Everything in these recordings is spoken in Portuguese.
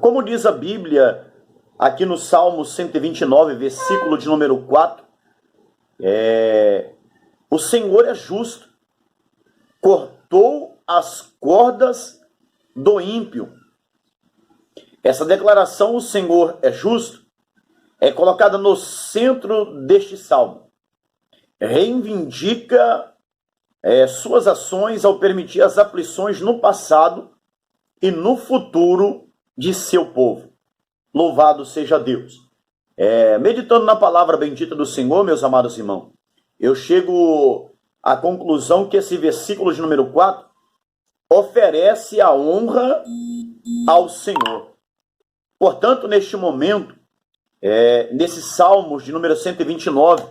Como diz a Bíblia, aqui no Salmo 129, versículo de número 4, o Senhor é justo, cortou as cordas do ímpio. Essa declaração, o Senhor é justo, é colocada no centro deste salmo. Reivindica suas ações ao permitir as aflições no passado e no futuro de seu povo. Louvado seja Deus. Meditando na palavra bendita do Senhor, meus amados irmãos, eu chego à conclusão que esse versículo de número 4 oferece a honra ao Senhor. Portanto, neste momento, nesses salmos de número 129,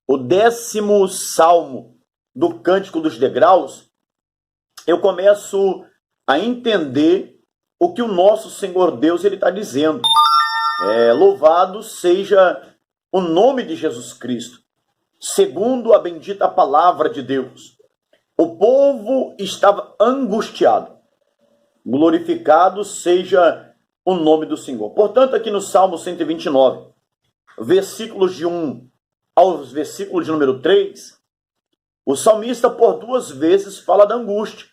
o 10º salmo do Cântico dos Degraus, eu começo a entender o que o nosso Senhor Deus está dizendo. Louvado seja o nome de Jesus Cristo, segundo a bendita palavra de Deus. O povo estava angustiado. Glorificado seja o nome do Senhor. Portanto, aqui no Salmo 129, versículos de 1 aos versículos de número 3, o salmista por 2 vezes fala da angústia.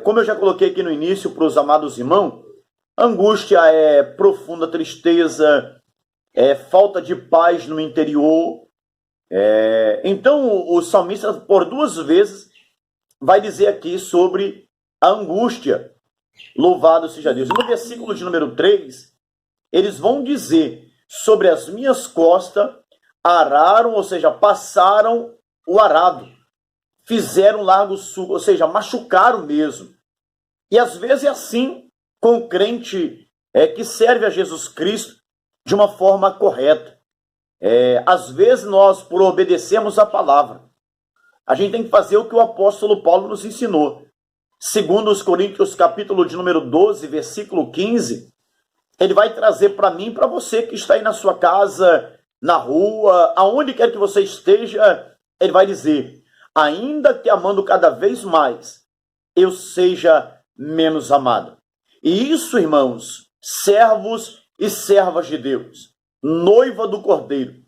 Como eu já coloquei aqui no início para os amados irmãos, angústia é profunda tristeza, é falta de paz no interior. Então, o salmista por 2 vezes vai dizer aqui sobre a angústia. Louvado seja Deus. E no versículo de número 3, eles vão dizer: sobre as minhas costas araram, ou seja, passaram o arado, fizeram largo sul, ou seja, machucaram mesmo. E às vezes é assim com o crente que serve a Jesus Cristo de uma forma correta. Às vezes nós, por obedecermos a palavra, a gente tem que fazer o que o apóstolo Paulo nos ensinou. Segundo os Coríntios, capítulo de número 12, versículo 15, ele vai trazer para mim e para você que está aí na sua casa, na rua, aonde quer que você esteja, ele vai dizer: ainda que amando cada vez mais, eu seja menos amado. E isso, irmãos, servos e servas de Deus, noiva do Cordeiro.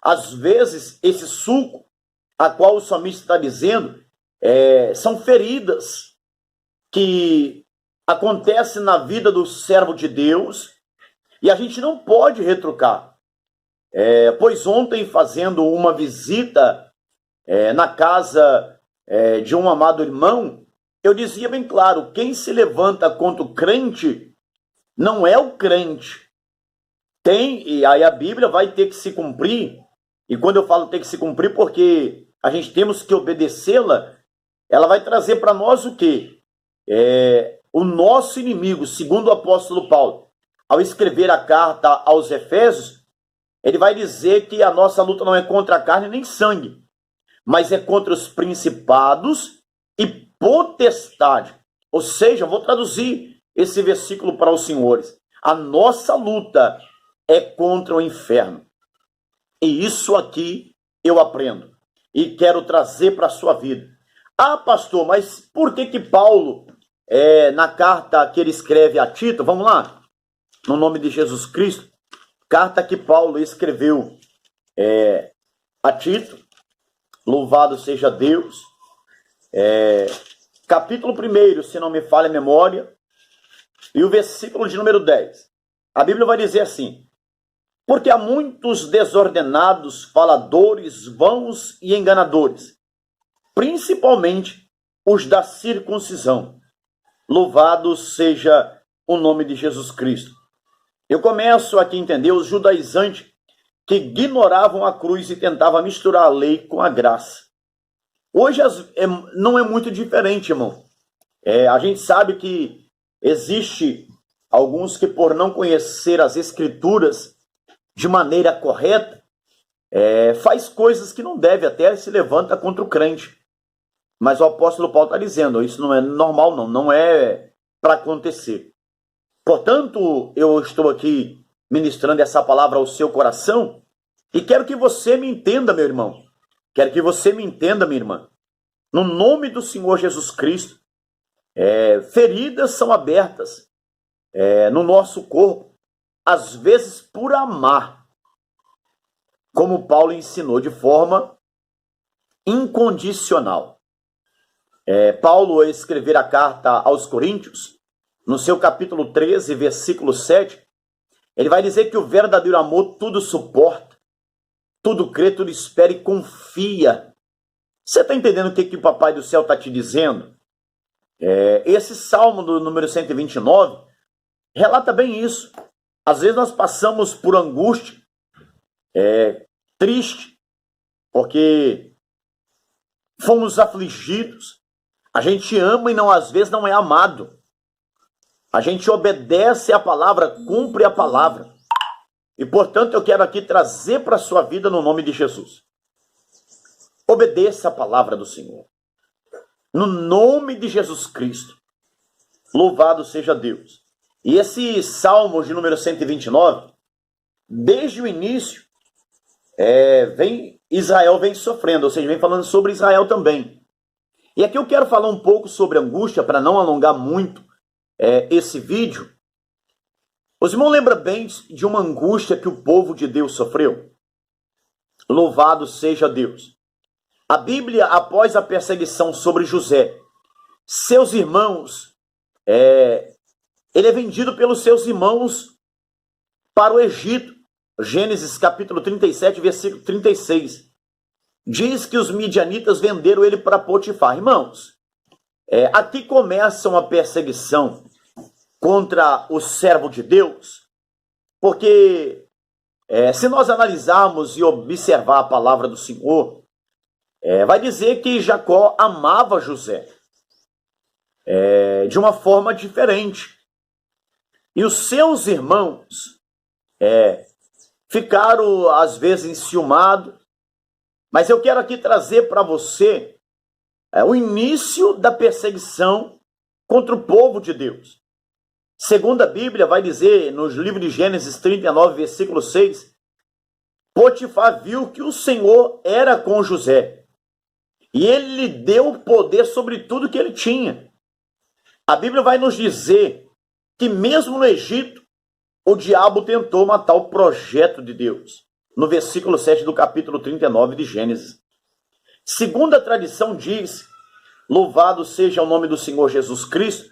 Às vezes, esse suco, a qual o salmista está dizendo, são feridas que acontecem na vida do servo de Deus, e a gente não pode retrucar. Pois ontem, fazendo uma visita na casa de um amado irmão, eu dizia bem claro: quem se levanta contra o crente não é o crente. E aí a Bíblia vai ter que se cumprir, e quando eu falo ter que se cumprir, porque a gente temos que obedecê-la, ela vai trazer para nós o quê? O nosso inimigo, segundo o apóstolo Paulo, ao escrever a carta aos Efésios, ele vai dizer que a nossa luta não é contra a carne nem sangue, mas é contra os principados e potestade. Ou seja, vou traduzir esse versículo para os senhores: a nossa luta é contra o inferno. E isso aqui eu aprendo e quero trazer para a sua vida. Ah, pastor, mas por que Paulo, na carta que ele escreve a Tito, vamos lá, no nome de Jesus Cristo, carta que Paulo escreveu a Tito, louvado seja Deus, capítulo 1, se não me falha a memória, e o versículo de número 10. A Bíblia vai dizer assim: porque há muitos desordenados, faladores, vãos e enganadores, principalmente os da circuncisão. Louvado seja o nome de Jesus Cristo. Eu começo aqui a entender os judaizantes que ignoravam a cruz e tentavam misturar a lei com a graça. Hoje não é muito diferente, irmão. A gente sabe que existe alguns que, por não conhecer as Escrituras de maneira correta, faz coisas que não deve, até se levanta contra o crente. Mas o apóstolo Paulo está dizendo: isso não é normal, não é para acontecer. Portanto, eu estou aqui ministrando essa palavra ao seu coração e quero que você me entenda, meu irmão. Quero que você me entenda, minha irmã. No nome do Senhor Jesus Cristo, feridas são abertas. no nosso corpo, às vezes por amar, como Paulo ensinou, de forma incondicional. Paulo, ao escrever a carta aos Coríntios, no seu capítulo 13, versículo 7, ele vai dizer que o verdadeiro amor tudo suporta, tudo crê, tudo espera e confia. Você está entendendo o que o Papai do Céu está te dizendo? Esse salmo do número 129 relata bem isso. Às vezes nós passamos por angústia, triste, porque fomos afligidos. A gente ama e às vezes não é amado. A gente obedece a palavra, cumpre a palavra. E, portanto, eu quero aqui trazer para a sua vida no nome de Jesus. Obedeça a palavra do Senhor. No nome de Jesus Cristo. Louvado seja Deus. E esse Salmo de número 129, desde o início, Israel vem sofrendo, ou seja, vem falando sobre Israel também. E aqui eu quero falar um pouco sobre angústia, para não alongar muito esse vídeo. Os irmãos lembram bem de uma angústia que o povo de Deus sofreu? Louvado seja Deus. A Bíblia, após a perseguição sobre José, seus irmãos, ele é vendido pelos seus irmãos para o Egito. Gênesis capítulo 37, versículo 36. Diz que os midianitas venderam ele para Potifar. Irmãos, aqui começa uma perseguição contra o servo de Deus, porque se nós analisarmos e observar a palavra do Senhor, vai dizer que Jacó amava José de uma forma diferente. E os seus irmãos ficaram, às vezes, enciumados. Mas eu quero aqui trazer para você o início da perseguição contra o povo de Deus. Segundo a Bíblia, vai dizer, nos livros de Gênesis 39, versículo 6, Potifar viu que o Senhor era com José, e ele lhe deu poder sobre tudo que ele tinha. A Bíblia vai nos dizer que mesmo no Egito, o diabo tentou matar o projeto de Deus. No versículo 7 do capítulo 39 de Gênesis. Segundo a tradição diz, louvado seja o nome do Senhor Jesus Cristo,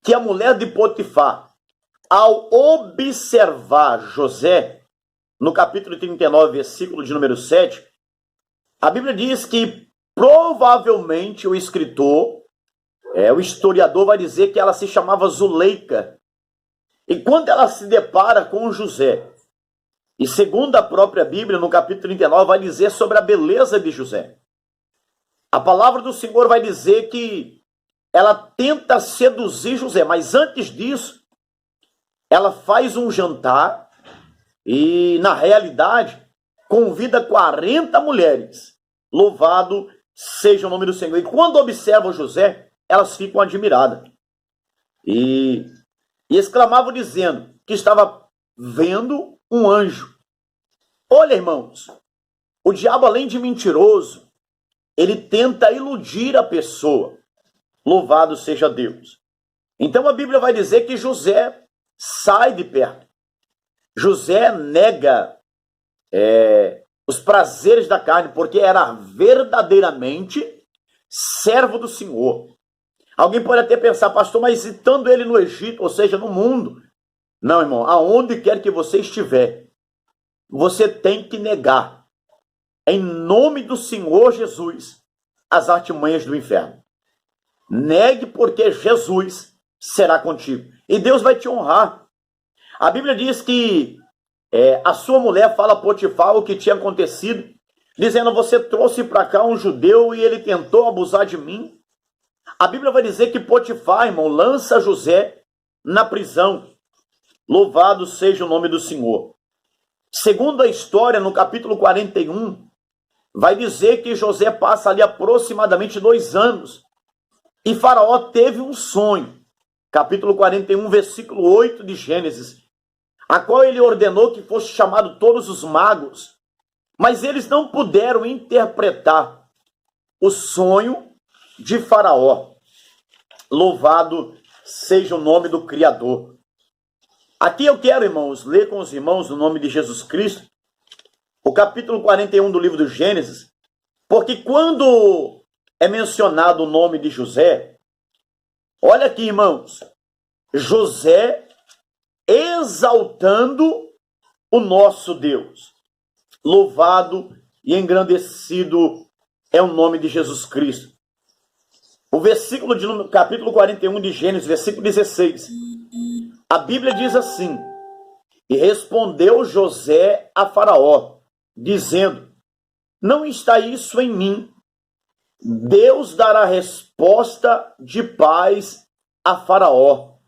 que a mulher de Potifar, ao observar José, no capítulo 39, versículo de número 7, a Bíblia diz que provavelmente o escritor, o historiador vai dizer que ela se chamava Zuleika. E quando ela se depara com José, e segundo a própria Bíblia, no capítulo 39, vai dizer sobre a beleza de José. A palavra do Senhor vai dizer que ela tenta seduzir José, mas antes disso, ela faz um jantar e, na realidade, convida 40 mulheres. Louvado seja o nome do Senhor. E quando observam José, elas ficam admiradas. E exclamavam dizendo que estava vendo um anjo. Olha, irmãos, o diabo, além de mentiroso, ele tenta iludir a pessoa. Louvado seja Deus. Então a Bíblia vai dizer que José sai de perto. José nega os prazeres da carne, porque era verdadeiramente servo do Senhor. Alguém pode até pensar, pastor, mas estando ele no Egito, ou seja, no mundo. Não, irmão, aonde quer que você estiver, você tem que negar, em nome do Senhor Jesus, as artimanhas do inferno. Negue, porque Jesus será contigo. E Deus vai te honrar. A Bíblia diz que a sua mulher fala a Potifar o que tinha acontecido, dizendo, você trouxe para cá um judeu e ele tentou abusar de mim. A Bíblia vai dizer que Potifar, irmão, lança José na prisão. Louvado seja o nome do Senhor. Segundo a história, no capítulo 41, vai dizer que José passa ali aproximadamente 2 anos. E Faraó teve um sonho. Capítulo 41, versículo 8 de Gênesis. A qual ele ordenou que fosse chamado todos os magos. Mas eles não puderam interpretar o sonho de Faraó. Louvado seja o nome do Criador. Aqui eu quero, irmãos, ler com os irmãos no nome de Jesus Cristo, o capítulo 41 do livro do Gênesis, porque quando é mencionado o nome de José, olha aqui, irmãos, José exaltando o nosso Deus. Louvado e engrandecido é o nome de Jesus Cristo. O versículo de capítulo 41 de Gênesis, versículo 16. A Bíblia diz assim: e respondeu José a Faraó, dizendo: não está isso em mim. Deus dará resposta de paz a Faraó.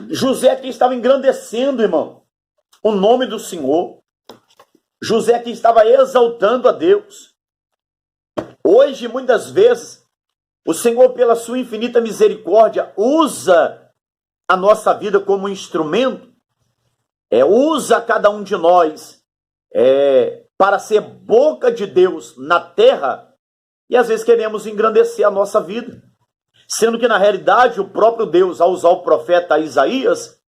José aqui estava engrandecendo, irmão, o nome do Senhor. José aqui estava exaltando a Deus. Hoje, muitas vezes, o Senhor, pela sua infinita misericórdia, usa a nossa vida como instrumento, usa cada um de nós para ser boca de Deus na terra, e às vezes queremos engrandecer a nossa vida, sendo que na realidade o próprio Deus, ao usar o profeta Isaías,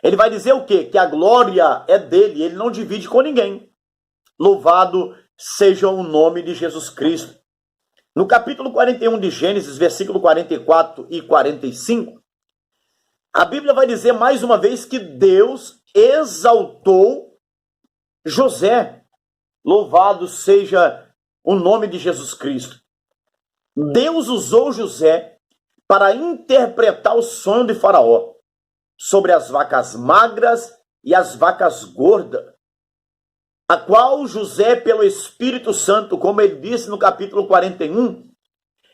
ele vai dizer o quê? Que a glória é dele, ele não divide com ninguém. Louvado seja o nome de Jesus Cristo. No capítulo 41 de Gênesis, versículo 44 e 45, a Bíblia vai dizer mais uma vez que Deus exaltou José. Louvado seja o nome de Jesus Cristo. Deus usou José para interpretar o sonho de Faraó sobre as vacas magras e as vacas gordas, a qual José, pelo Espírito Santo, como ele disse no capítulo 41,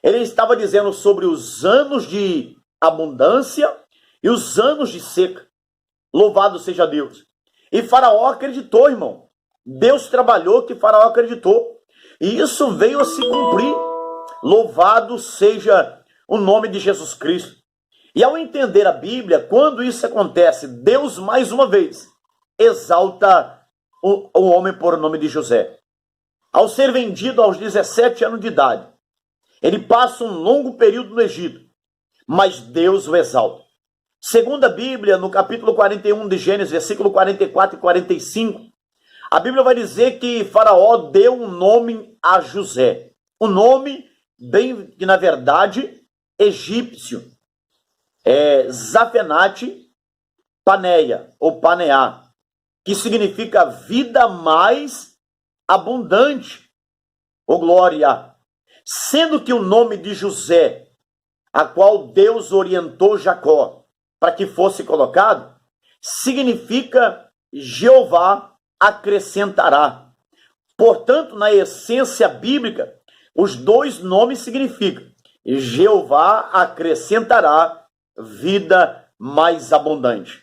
ele estava dizendo sobre os anos de abundância e os anos de seca. Louvado seja Deus. E Faraó acreditou, irmão. Deus trabalhou que Faraó acreditou. E isso veio a se cumprir. Louvado seja o nome de Jesus Cristo. E ao entender a Bíblia, quando isso acontece, Deus, mais uma vez, exalta o homem por nome de José. Ao ser vendido aos 17 anos de idade, ele passa um longo período no Egito, mas Deus o exalta. Segundo a Bíblia, no capítulo 41 de Gênesis, versículo 44 e 45, a Bíblia vai dizer que Faraó deu um nome a José. Um nome, bem que na verdade, egípcio. Zafenate Paneia, ou Paneá, que significa vida mais abundante, ou glória. Sendo que o nome de José, a qual Deus orientou Jacó para que fosse colocado, significa Jeová acrescentará. Portanto, na essência bíblica, os dois nomes significam Jeová acrescentará vida mais abundante.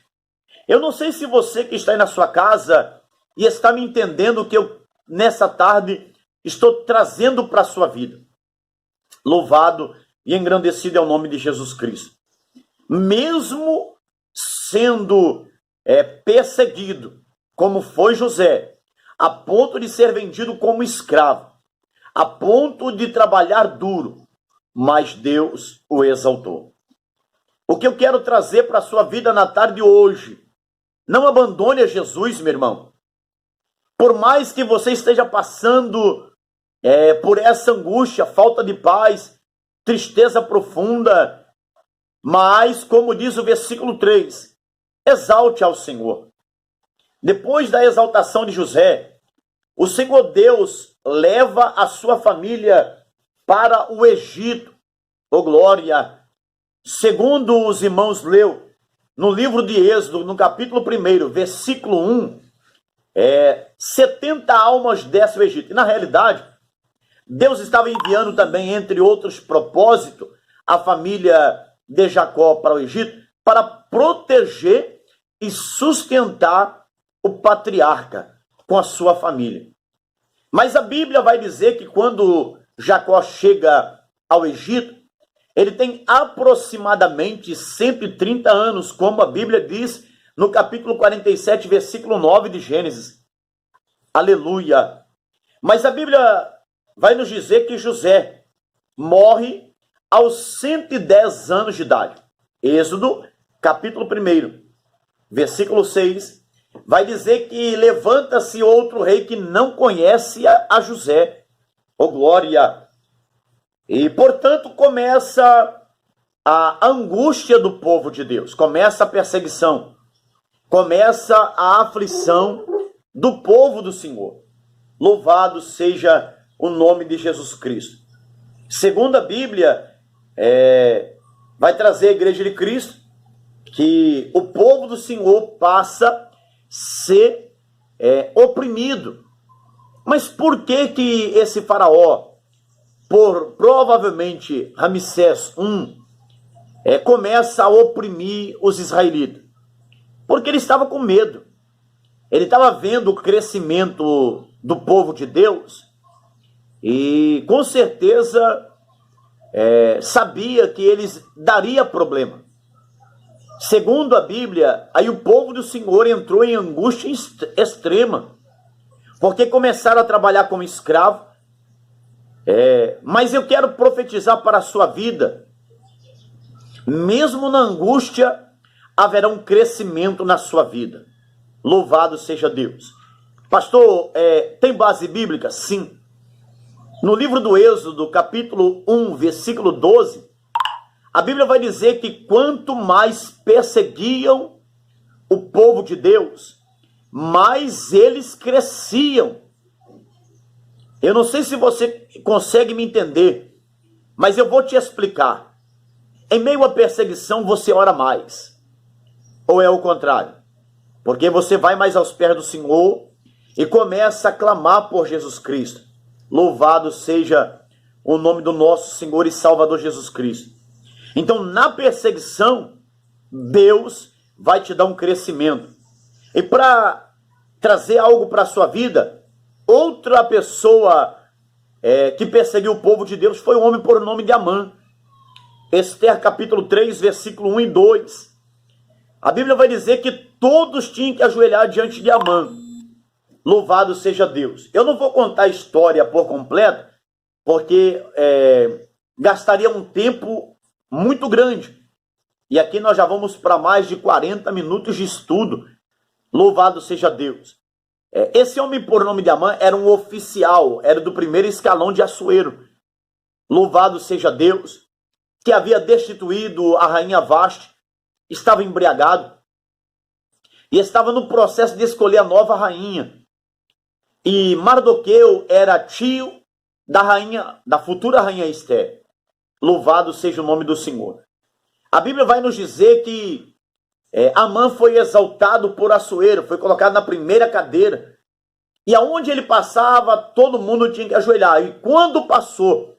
Eu não sei se você que está aí na sua casa e está me entendendo o que eu, nessa tarde, estou trazendo para a sua vida. Louvado e engrandecido é o nome de Jesus Cristo. Mesmo sendo perseguido, como foi José, a ponto de ser vendido como escravo, a ponto de trabalhar duro, mas Deus o exaltou. O que eu quero trazer para a sua vida na tarde de hoje, não abandone a Jesus, meu irmão. Por mais que você esteja passando por essa angústia, falta de paz, tristeza profunda, mas, como diz o versículo 3, exalte ao Senhor. Depois da exaltação de José, o Senhor Deus leva a sua família para o Egito. Oh glória! Segundo os irmãos leu no livro de Êxodo, no capítulo 1, versículo 1, 70 almas descem ao Egito. E na realidade, Deus estava enviando também, entre outros propósitos, a família de Jacó para o Egito, para proteger e sustentar o patriarca com a sua família. Mas a Bíblia vai dizer que quando Jacó chega ao Egito, ele tem aproximadamente 130 anos, como a Bíblia diz no capítulo 47, versículo 9 de Gênesis. Aleluia! Mas a Bíblia vai nos dizer que José morre aos 110 anos de idade. Êxodo, capítulo 1, versículo 6, vai dizer que levanta-se outro rei que não conhece a José. Oh, glória! E, portanto, começa a angústia do povo de Deus, começa a perseguição, começa a aflição do povo do Senhor. Louvado seja o nome de Jesus Cristo. Segundo a Bíblia, vai trazer a Igreja de Cristo, que o povo do Senhor passa a ser oprimido. Mas por que que esse faraó, provavelmente Ramsés I, começa a oprimir os israelitas? Porque ele estava com medo. Ele estava vendo o crescimento do povo de Deus e com certeza sabia que eles daria problema. Segundo a Bíblia, aí o povo do Senhor entrou em angústia extrema, porque começaram a trabalhar como escravo. Mas eu quero profetizar para a sua vida, mesmo na angústia, haverá um crescimento na sua vida. Louvado seja Deus. Pastor, tem base bíblica? Sim. No livro do Êxodo, capítulo 1, versículo 12, a Bíblia vai dizer que quanto mais perseguiam o povo de Deus, mais eles cresciam. Eu não sei se você consegue me entender, mas eu vou te explicar. Em meio à perseguição, você ora mais. Ou é o contrário? Porque você vai mais aos pés do Senhor e começa a clamar por Jesus Cristo. Louvado seja o nome do nosso Senhor e Salvador Jesus Cristo. Então, na perseguição, Deus vai te dar um crescimento. E para trazer algo para a sua vida, outra pessoa que perseguiu o povo de Deus foi um homem por nome de Amã. Esther capítulo 3, versículo 1 e 2. A Bíblia vai dizer que todos tinham que ajoelhar diante de Amã. Louvado seja Deus. Eu não vou contar a história por completo, porque gastaria um tempo muito grande. E aqui nós já vamos para mais de 40 minutos de estudo. Louvado seja Deus. Esse homem por nome de Amã era um oficial, era do primeiro escalão de Assuero. Louvado seja Deus, que havia destituído a rainha Vaste, estava embriagado e estava no processo de escolher a nova rainha. E Mardoqueu era tio da futura rainha Esther. Louvado seja o nome do Senhor. A Bíblia vai nos dizer que Amã foi exaltado por Assuero, foi colocado na primeira cadeira. E aonde ele passava, todo mundo tinha que ajoelhar. E quando passou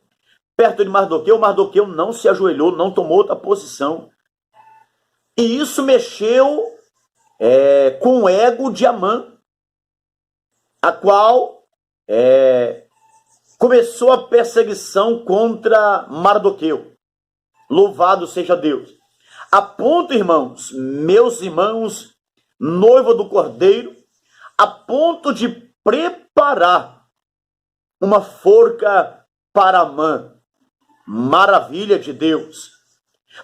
perto de Mardoqueu, Mardoqueu não se ajoelhou, não tomou outra posição. E isso mexeu com o ego de Amã, a qual começou a perseguição contra Mardoqueu. Louvado seja Deus. A ponto, irmãos, meus irmãos, noiva do Cordeiro, a ponto de preparar uma forca para Amã. Maravilha de Deus.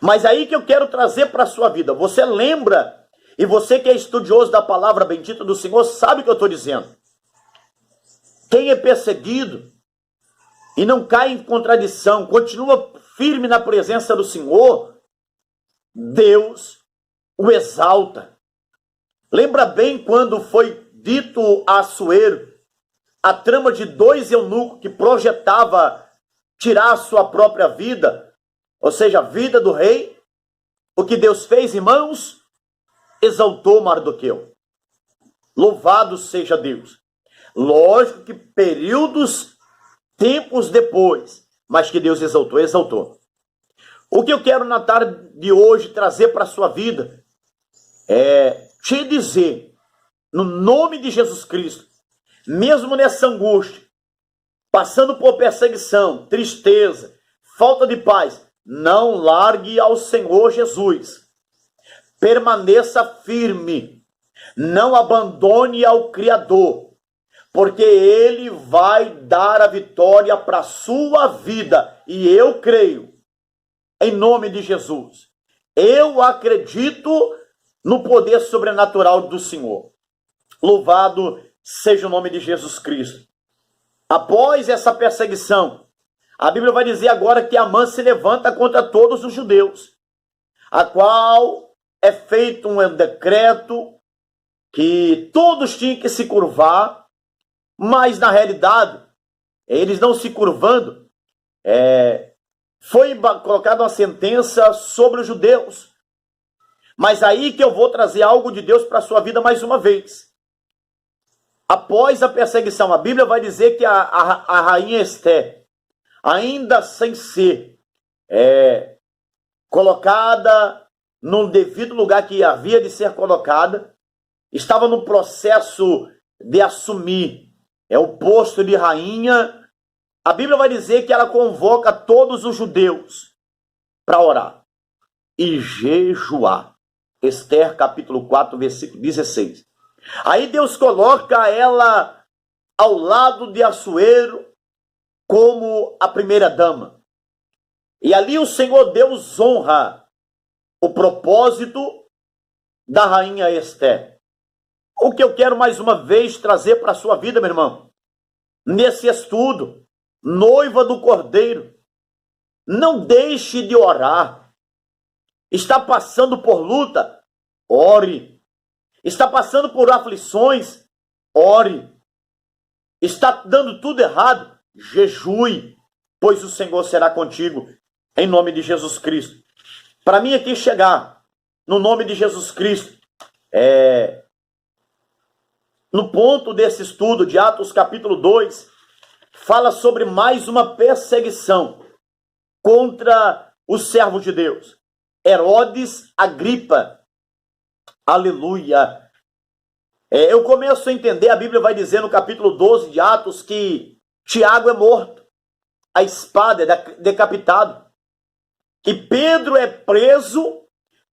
Mas aí que eu quero trazer para a sua vida. Você lembra, e você que é estudioso da palavra bendita do Senhor, sabe o que eu estou dizendo. Quem é perseguido e não cai em contradição, continua firme na presença do Senhor, Deus o exalta. Lembra bem quando foi dito a Assuero a trama de 2 eunucos que projetava tirar a sua própria vida, ou seja, a vida do rei? O que Deus fez, irmãos? Exaltou Mardoqueu. Louvado seja Deus. Lógico que tempos depois, mas que Deus exaltou, exaltou. O que eu quero na tarde de hoje trazer para a sua vida é te dizer, no nome de Jesus Cristo, mesmo nessa angústia, passando por perseguição, tristeza, falta de paz, não largue ao Senhor Jesus. Permaneça firme. Não abandone ao Criador, porque Ele vai dar a vitória para a sua vida. E eu creio, em nome de Jesus, Eu acredito no poder sobrenatural do Senhor. Louvado seja o nome de Jesus Cristo. Após essa perseguição, a Bíblia vai dizer agora que Amã se levanta contra todos os judeus, a qual é feito um decreto que todos tinham que se curvar, mas na realidade, eles não se curvando, foi colocada uma sentença sobre os judeus. Mas aí que eu vou trazer algo de Deus para a sua vida mais uma vez. Após a perseguição, a Bíblia vai dizer que a rainha Esté, ainda sem ser colocada num devido lugar que havia de ser colocada, estava no processo de assumir o posto de rainha. A Bíblia vai dizer que ela convoca todos os judeus para orar e jejuar. Esther capítulo 4, versículo 16. Aí Deus coloca ela ao lado de Assuero como a primeira dama. E ali o Senhor Deus honra o propósito da rainha Esther. O que eu quero mais uma vez trazer para a sua vida, meu irmão, nesse estudo, noiva do Cordeiro, não deixe de orar. Está passando por luta? Ore. Está passando por aflições? Ore. Está dando tudo errado? Jejue, pois o Senhor será contigo, em nome de Jesus Cristo. Para mim aqui chegar, no nome de Jesus Cristo, no ponto desse estudo de Atos capítulo 2, fala sobre mais uma perseguição contra os servos de Deus. Herodes Agripa. Aleluia. Eu começo a entender, a Bíblia vai dizer no capítulo 12 de Atos que Tiago é morto, a espada é decapitado, que Pedro é preso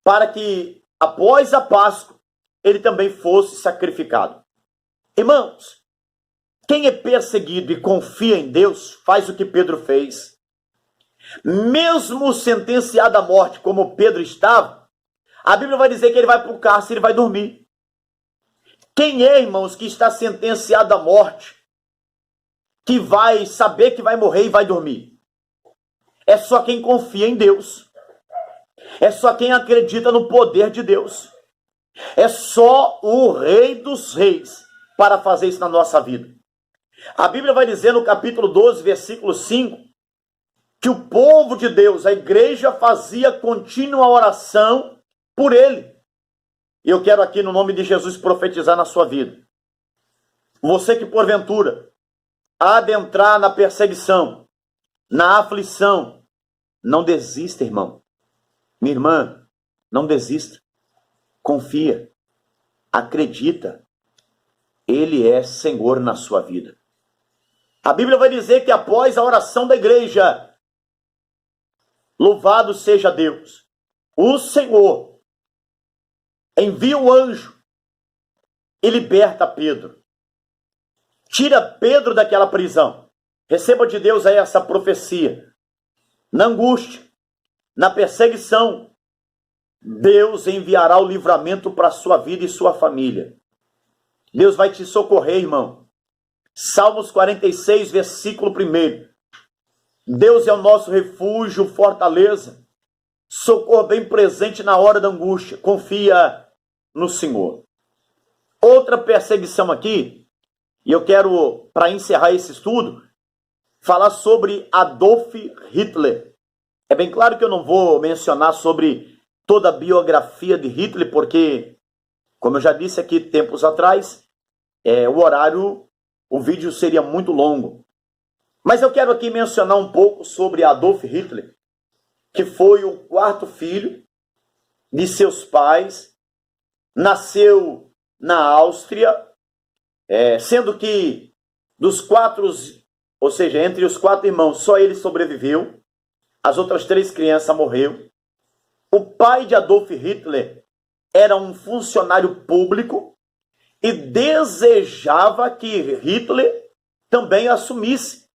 para que após a Páscoa ele também fosse sacrificado. Irmãos, quem é perseguido e confia em Deus faz o que Pedro fez. Mesmo sentenciado à morte como Pedro estava, a Bíblia vai dizer que ele vai para o cárcere e vai dormir. Quem é, irmãos, que está sentenciado à morte, que vai saber que vai morrer e vai dormir? É só quem confia em Deus. É só quem acredita no poder de Deus. É só o Rei dos Reis para fazer isso na nossa vida. A Bíblia vai dizer no capítulo 12, versículo 5, que o povo de Deus, a igreja, fazia contínua oração por ele. E eu quero aqui, no nome de Jesus, profetizar na sua vida. Você que, porventura, adentrar na perseguição, na aflição, não desista, irmão. Minha irmã, não desista. Confia. Acredita. Ele é Senhor na sua vida. A Bíblia vai dizer que após a oração da igreja, louvado seja Deus, o Senhor envia o anjo e liberta Pedro. Tira Pedro daquela prisão. Receba de Deus aí essa profecia. Na angústia, na perseguição, Deus enviará o livramento para a sua vida e sua família. Deus vai te socorrer, irmão. Salmos 46, versículo 1. Deus é o nosso refúgio, fortaleza, socorro bem presente na hora da angústia. Confia no Senhor. Outra perseguição aqui, e eu quero, para encerrar esse estudo, falar sobre Adolf Hitler. É bem claro que eu não vou mencionar sobre toda a biografia de Hitler, porque, como eu já disse aqui tempos atrás, o vídeo seria muito longo. Mas eu quero aqui mencionar um pouco sobre Adolf Hitler, que foi o quarto filho de seus pais, nasceu na Áustria, sendo que dos quatro, ou seja, entre os 4 irmãos, só ele sobreviveu, as outras 3 crianças morreram. O pai de Adolf Hitler era um funcionário público e desejava que Hitler também assumisse,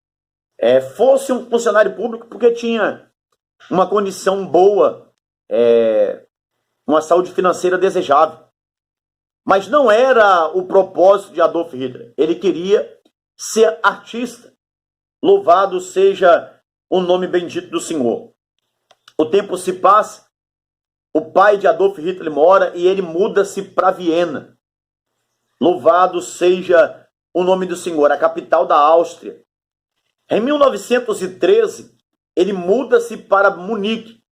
fosse um funcionário público, porque tinha uma condição boa uma saúde financeira desejável. Mas não era o propósito de Adolf Hitler. Ele queria ser artista. Louvado seja o nome bendito do Senhor. O tempo se passa, o pai de Adolf Hitler mora e ele muda-se para Viena. Louvado seja o nome do Senhor, a capital da Áustria. Em 1913, ele muda-se para Munique,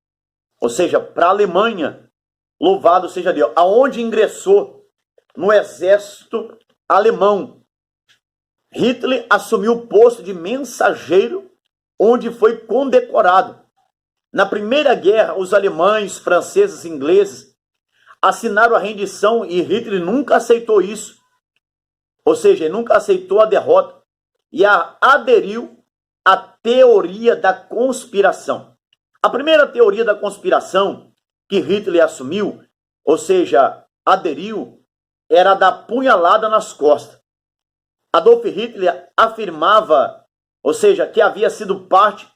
ou seja, para a Alemanha. Louvado seja Deus, aonde ingressou no exército alemão. Hitler assumiu o posto de mensageiro, onde foi condecorado. Na Primeira Guerra, os alemães, franceses e ingleses assinaram a rendição e Hitler nunca aceitou isso. Ou seja, ele nunca aceitou a derrota e aderiu à teoria da conspiração. A primeira teoria da conspiração que Hitler assumiu, ou seja, aderiu, era a da punhalada nas costas. Adolf Hitler afirmava, ou seja, que havia sido parte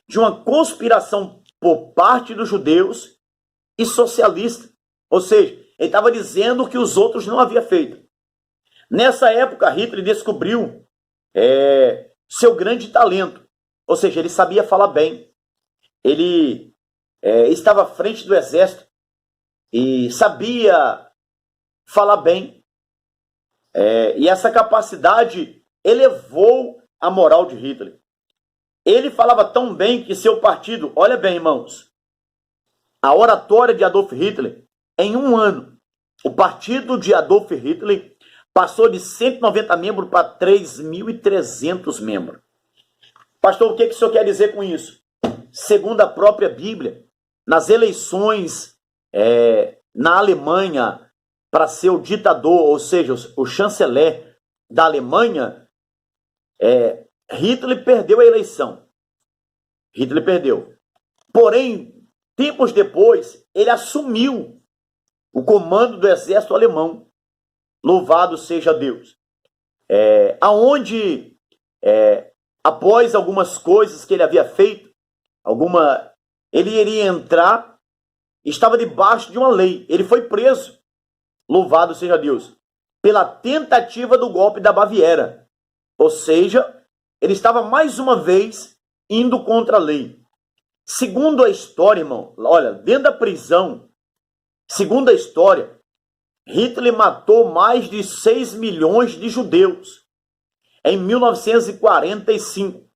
de uma conspiração por parte dos judeus e socialistas. Ou seja, ele estava dizendo que os outros não haviam feito. Nessa época, Hitler descobriu seu grande talento. Ou seja, ele sabia falar bem. Ele estava à frente do exército e sabia falar bem. E essa capacidade elevou a moral de Hitler. Ele falava tão bem que seu partido, olha bem, irmãos, a oratória de Adolf Hitler, em um ano, o partido de Adolf Hitler passou de 190 membros para 3.300 membros. Pastor, o que o senhor quer dizer com isso? Segundo a própria Bíblia, nas eleições na Alemanha para ser o ditador, ou seja, o chanceler da Alemanha, Hitler perdeu a eleição. Hitler perdeu. Porém, tempos depois, ele assumiu o comando do exército alemão. Louvado seja Deus. Após algumas coisas que ele havia feito, ele iria entrar, estava debaixo de uma lei. Ele foi preso. Louvado seja Deus. Pela tentativa do golpe da Baviera. Ou seja, ele estava mais uma vez indo contra a lei. Segundo a história, irmão, olha, dentro da prisão, segundo a história, Hitler matou mais de 6 milhões de judeus. Em 1945,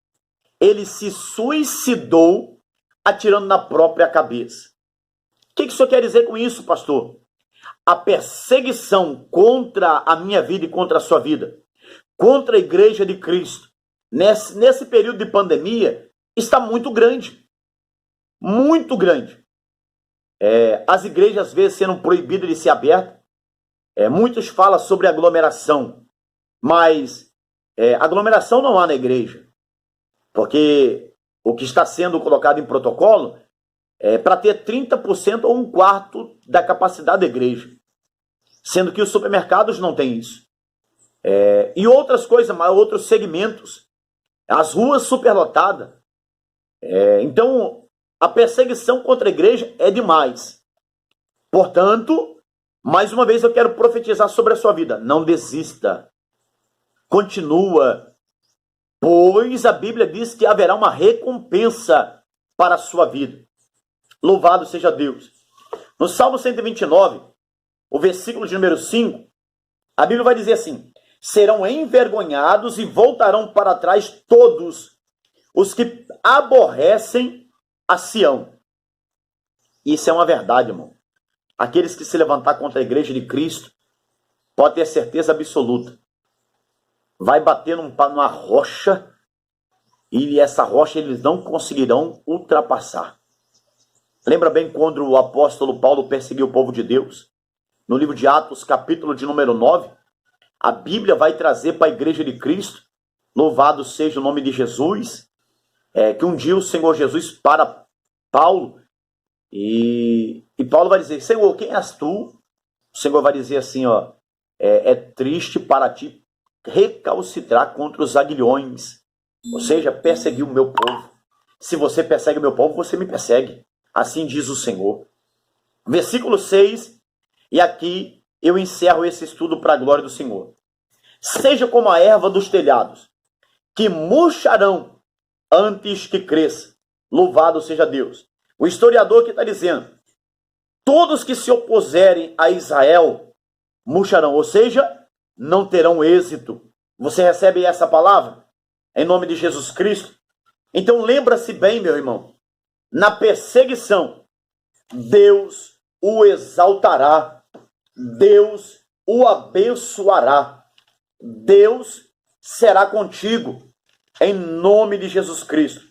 ele se suicidou atirando na própria cabeça. O que o senhor quer dizer com isso, pastor? A perseguição contra a minha vida e contra a sua vida, contra a igreja de Cristo, nesse período de pandemia, está muito grande. Muito grande. As igrejas, às vezes, sendo proibidas de ser abertas. Muitos falam sobre aglomeração, mas aglomeração não há na igreja. Porque o que está sendo colocado em protocolo é para ter 30% ou 1/4 da capacidade da igreja. Sendo que os supermercados não têm isso. E outras coisas, outros segmentos. As ruas superlotadas. Então, a perseguição contra a igreja é demais. Portanto, mais uma vez eu quero profetizar sobre a sua vida. Não desista. Continua. Pois a Bíblia diz que haverá uma recompensa para a sua vida. Louvado seja Deus. No Salmo 129, o versículo de número 5, a Bíblia vai dizer assim: serão envergonhados e voltarão para trás todos os que aborrecem a Sião. Isso é uma verdade, irmão. Aqueles que se levantar contra a igreja de Cristo, pode ter certeza absoluta, vai bater numa rocha, e essa rocha eles não conseguirão ultrapassar. Lembra bem quando o apóstolo Paulo perseguiu o povo de Deus? No livro de Atos, capítulo de número 9, a Bíblia vai trazer para a igreja de Cristo, louvado seja o nome de Jesus, que um dia o Senhor Jesus para Paulo, e Paulo vai dizer: Senhor, quem és tu? O Senhor vai dizer assim, é triste para ti recalcitrar contra os aguilhões, ou seja, perseguir o meu povo. Se você persegue o meu povo, você me persegue. Assim diz o Senhor. Versículo 6, e aqui eu encerro esse estudo para a glória do Senhor. Seja como a erva dos telhados, que murcharão antes que cresça. Louvado seja Deus. O historiador que está dizendo, todos que se opuserem a Israel murcharão, ou seja, não terão êxito. Você recebe essa palavra? Em nome de Jesus Cristo? Então lembra-se bem, meu irmão, na perseguição, Deus o exaltará, Deus o abençoará, Deus será contigo, em nome de Jesus Cristo.